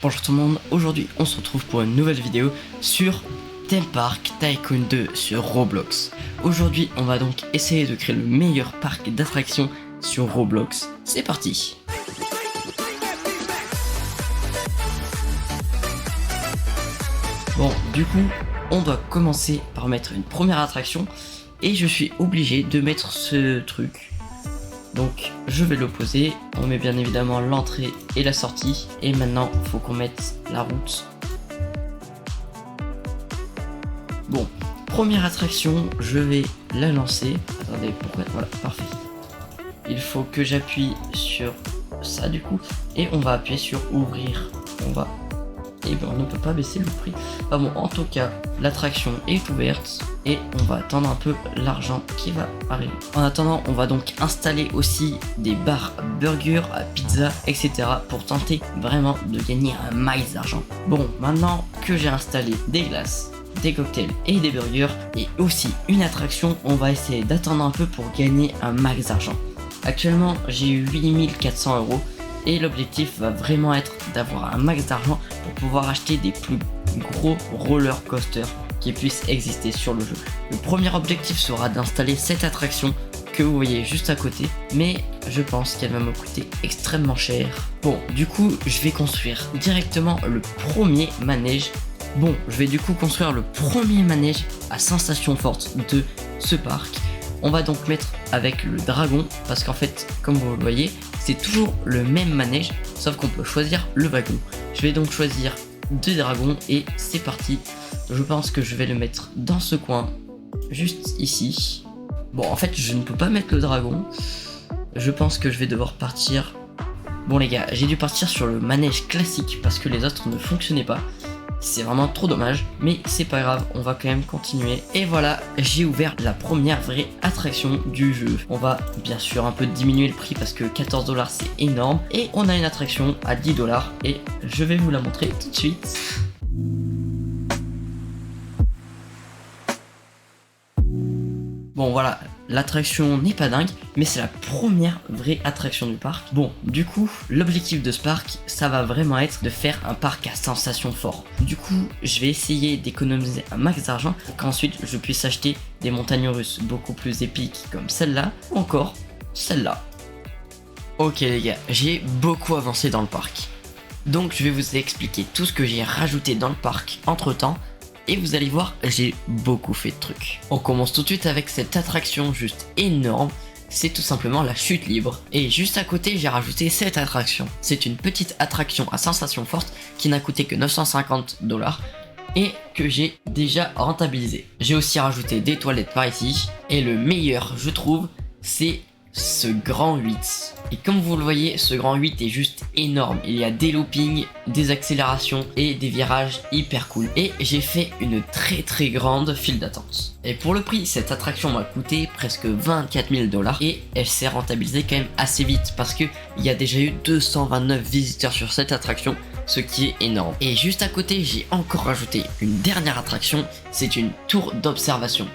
Bonjour tout le monde, aujourd'hui on se retrouve pour une nouvelle vidéo sur Theme Park Tycoon 2 sur Roblox. Aujourd'hui on va donc essayer de créer le meilleur parc d'attractions sur Roblox. C'est parti! Bon, du coup, on doit commencer par mettre une première attraction et je suis obligé de mettre ce truc. Donc je vais l'opposer, on met bien évidemment l'entrée et la sortie et maintenant il faut qu'on mette la route. Bon, première attraction, je vais la lancer. Attendez, pourquoi? Voilà, parfait. Il faut que j'appuie sur ça du coup et on va appuyer sur ouvrir. On va... Et ben on ne peut pas baisser le prix. Ah bon, en tout cas, l'attraction est ouverte et on va attendre un peu l'argent qui va arriver. En attendant, on va donc installer aussi des bars burgers, pizza, etc. pour tenter vraiment de gagner un max d'argent. Bon, maintenant que j'ai installé des glaces, des cocktails et des burgers et aussi une attraction, on va essayer d'attendre un peu pour gagner un max d'argent. Actuellement, j'ai eu 8400 €. Et l'objectif va vraiment être d'avoir un max d'argent pour pouvoir acheter des plus gros roller coasters qui puissent exister sur le jeu. Le premier objectif sera d'installer cette attraction que vous voyez juste à côté, mais je pense qu'elle va me coûter extrêmement cher. Bon, du coup, je vais construire directement le premier manège. Bon, je vais du coup construire le premier manège à sensation forte de ce parc. On va donc mettre avec le dragon parce qu'en fait, comme vous le voyez, c'est toujours le même manège sauf qu'on peut choisir le wagon. Je vais donc choisir 2 dragons et c'est parti. Je pense que je vais le mettre dans ce coin, juste ici. Bon, en fait, je ne peux pas mettre le dragon. Je pense que je vais devoir partir. Bon les gars, j'ai dû partir sur le manège classique parce que les autres ne fonctionnaient pas. C'est vraiment trop dommage, mais c'est pas grave, on va quand même continuer. Et voilà, j'ai ouvert la première vraie attraction du jeu. On va bien sûr un peu diminuer le prix parce que 14 $ c'est énorme. Et on a une attraction à 10 $ et je vais vous la montrer tout de suite. Bon voilà, l'attraction n'est pas dingue, mais c'est la première vraie attraction du parc. Bon, du coup, l'objectif de ce parc, ça va vraiment être de faire un parc à sensation fort. Du coup, je vais essayer d'économiser un max d'argent pour qu'ensuite je puisse acheter des montagnes russes beaucoup plus épiques comme celle-là, ou encore celle-là. Ok les gars, j'ai beaucoup avancé dans le parc. Donc je vais vous expliquer tout ce que j'ai rajouté dans le parc entre temps. Et vous allez voir, j'ai beaucoup fait de trucs. On commence tout de suite avec cette attraction juste énorme. C'est tout simplement la chute libre. Et juste à côté, j'ai rajouté cette attraction. C'est une petite attraction à sensation forte qui n'a coûté que 950 $ et que j'ai déjà rentabilisé. J'ai aussi rajouté des toilettes par ici. Et le meilleur, je trouve, c'est ce grand 8. Et comme vous le voyez, ce grand 8 est juste énorme. Il y a des loopings, des accélérations et des virages hyper cool. Et j'ai fait une très grande file d'attente. Et pour le prix, cette attraction m'a coûté presque 24 000 $ et elle s'est rentabilisée quand même assez vite parce que il y a déjà eu 229 visiteurs sur cette attraction, ce qui est énorme. Et juste à côté, j'ai encore rajouté une dernière attraction, c'est une tour d'observation.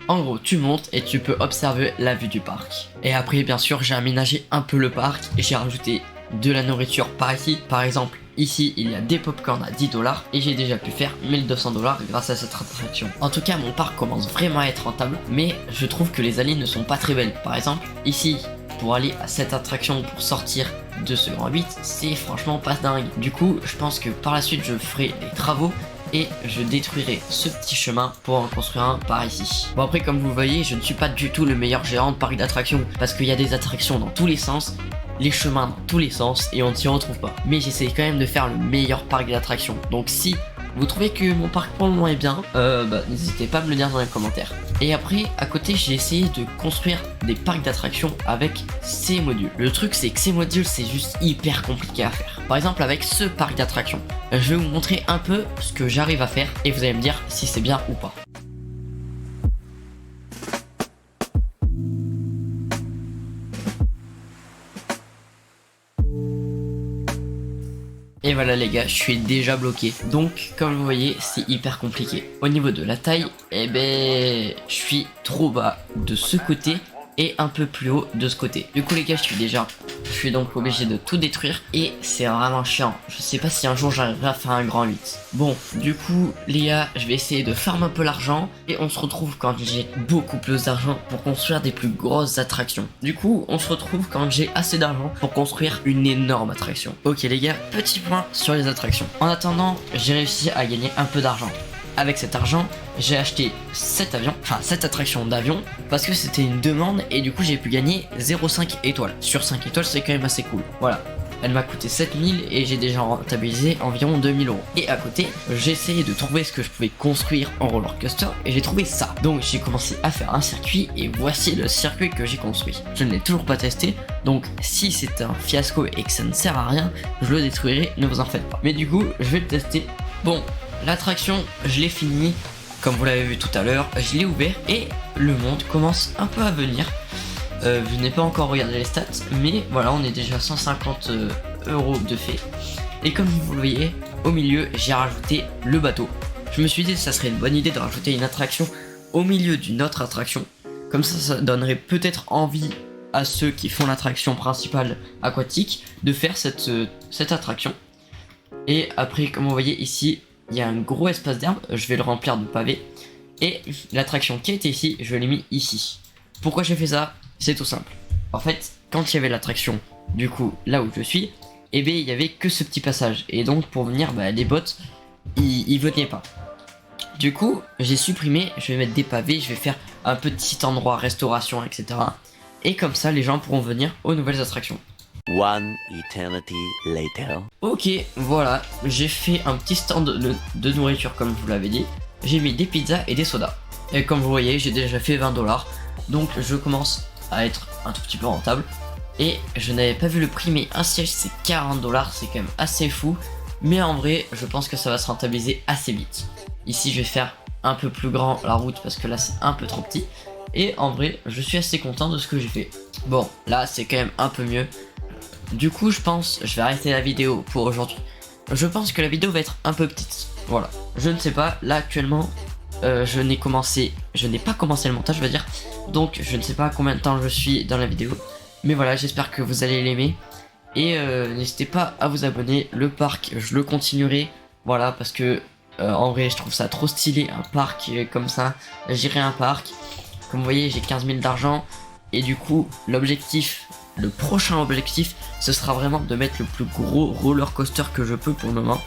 En gros, tu montes et tu peux observer la vue du parc. Et après, bien sûr, j'ai aménagé un peu le parc et j'ai rajouté de la nourriture par ici. Par exemple, ici, il y a des popcorn à 10 $ et j'ai déjà pu faire 1200 $ grâce à cette attraction. En tout cas, mon parc commence vraiment à être rentable, mais je trouve que les allées ne sont pas très belles. Par exemple, ici, pour aller à cette attraction pour sortir de ce grand 8, c'est franchement pas dingue. Du coup, je pense que par la suite, je ferai des travaux et je détruirai ce petit chemin pour en construire un par ici. Bon après, comme vous voyez, je ne suis pas du tout le meilleur gérant de parc d'attractions parce qu'il y a des attractions dans tous les sens, les chemins dans tous les sens et on ne s'y retrouve pas. Mais j'essaie quand même de faire le meilleur parc d'attractions. Donc si vous trouvez que mon parc pour le moment est bien, n'hésitez pas à me le dire dans les commentaires. Et après, à côté, j'ai essayé de construire des parcs d'attractions avec ces modules. Le truc, c'est que ces modules, c'est juste hyper compliqué à faire. Par exemple, avec ce parc d'attractions, je vais vous montrer un peu ce que j'arrive à faire et vous allez me dire si c'est bien ou pas. Et voilà les gars, je suis déjà bloqué. Donc comme vous voyez, c'est hyper compliqué. Au niveau de la taille, je suis trop bas de ce côté et un peu plus haut de ce côté. Du coup les gars, je suis donc obligé de tout détruire et c'est vraiment chiant. Je sais pas si un jour j'arriverai à faire un grand 8. Bon, du coup les gars, je vais essayer de farm un peu l'argent et on se retrouve quand j'ai beaucoup plus d'argent pour construire des plus grosses attractions. Du coup, on se retrouve quand j'ai assez d'argent pour construire une énorme attraction. Ok les gars, petit point sur les attractions. En attendant, j'ai réussi à gagner un peu d'argent. Avec cet argent, j'ai acheté 7 avions, enfin 7 attractions d'avions, parce que c'était une demande et du coup j'ai pu gagner 0,5 étoiles. Sur 5 étoiles, c'est quand même assez cool. Voilà. Elle m'a coûté 7000 et j'ai déjà rentabilisé environ 2000 euros. Et à côté, j'ai essayé de trouver ce que je pouvais construire en roller coaster et j'ai trouvé ça. Donc j'ai commencé à faire un circuit et voici le circuit que j'ai construit. Je ne l'ai toujours pas testé, donc si c'est un fiasco et que ça ne sert à rien, je le détruirai, ne vous en faites pas. Mais du coup, je vais le tester. Bon, l'attraction, je l'ai fini, comme vous l'avez vu tout à l'heure, je l'ai ouvert et le monde commence un peu à venir. Je n'ai pas encore regardé les stats, mais voilà, on est déjà à 150 euros de fait. Et comme vous le voyez, au milieu, j'ai rajouté le bateau. Je me suis dit que ça serait une bonne idée de rajouter une attraction au milieu d'une autre attraction. Comme ça donnerait peut-être envie à ceux qui font l'attraction principale aquatique de faire cette attraction. Et après, comme vous voyez ici, il y a un gros espace d'herbe, je vais le remplir de pavés. Et l'attraction qui était ici, je l'ai mis ici. Pourquoi j'ai fait ça? C'est tout simple. En fait, quand il y avait l'attraction, du coup, là où je suis, eh bien, il y avait que ce petit passage. Et donc, pour venir, les bots, ils venaient pas. Du coup, j'ai supprimé, je vais mettre des pavés, je vais faire un petit endroit restauration, etc. Et comme ça, les gens pourront venir aux nouvelles attractions. One eternity later. Ok, voilà, j'ai fait un petit stand de nourriture comme je vous l'avais dit. J'ai mis des pizzas et des sodas. Et comme vous voyez, j'ai déjà fait 20 $. Donc je commence à être un tout petit peu rentable. Et je n'avais pas vu le prix, mais un siège c'est 40 $, c'est quand même assez fou. Mais en vrai, je pense que ça va se rentabiliser assez vite. Ici, je vais faire un peu plus grand la route parce que là c'est un peu trop petit. Et en vrai, je suis assez content de ce que j'ai fait. Bon, là c'est quand même un peu mieux. Du coup, je vais arrêter la vidéo pour aujourd'hui. Je pense que la vidéo va être un peu petite. Voilà. Je ne sais pas. Là, actuellement, je n'ai pas commencé le montage, je veux dire. Donc, je ne sais pas combien de temps je suis dans la vidéo. Mais voilà, j'espère que vous allez l'aimer. Et n'hésitez pas à vous abonner. Le parc, je le continuerai. Voilà, parce que en vrai, je trouve ça trop stylé. Un parc comme ça. J'irai à un parc. Comme vous voyez, j'ai 15 000 d'argent. Et du coup, le prochain objectif, ce sera vraiment de mettre le plus gros roller coaster que je peux pour le moment.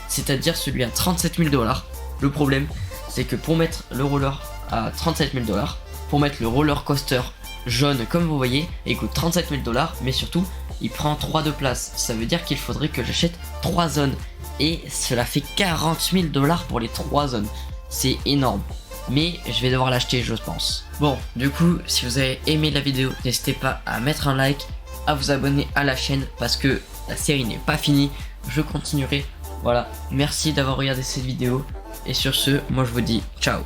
C'est-à-dire celui à 37 000 $. Le problème, c'est que pour mettre le roller à 37 000 $, pour mettre le roller coaster jaune comme vous voyez, il coûte 37 000 $, mais surtout, il prend 3 de place. Ça veut dire qu'il faudrait que j'achète 3 zones. Et cela fait 40 000 $ pour les 3 zones. C'est énorme. Mais je vais devoir l'acheter, je pense. Bon, du coup, si vous avez aimé la vidéo, n'hésitez pas à mettre un like, à vous abonner à la chaîne parce que la série n'est pas finie. Je continuerai. Voilà, merci d'avoir regardé cette vidéo. Et sur ce, moi je vous dis ciao.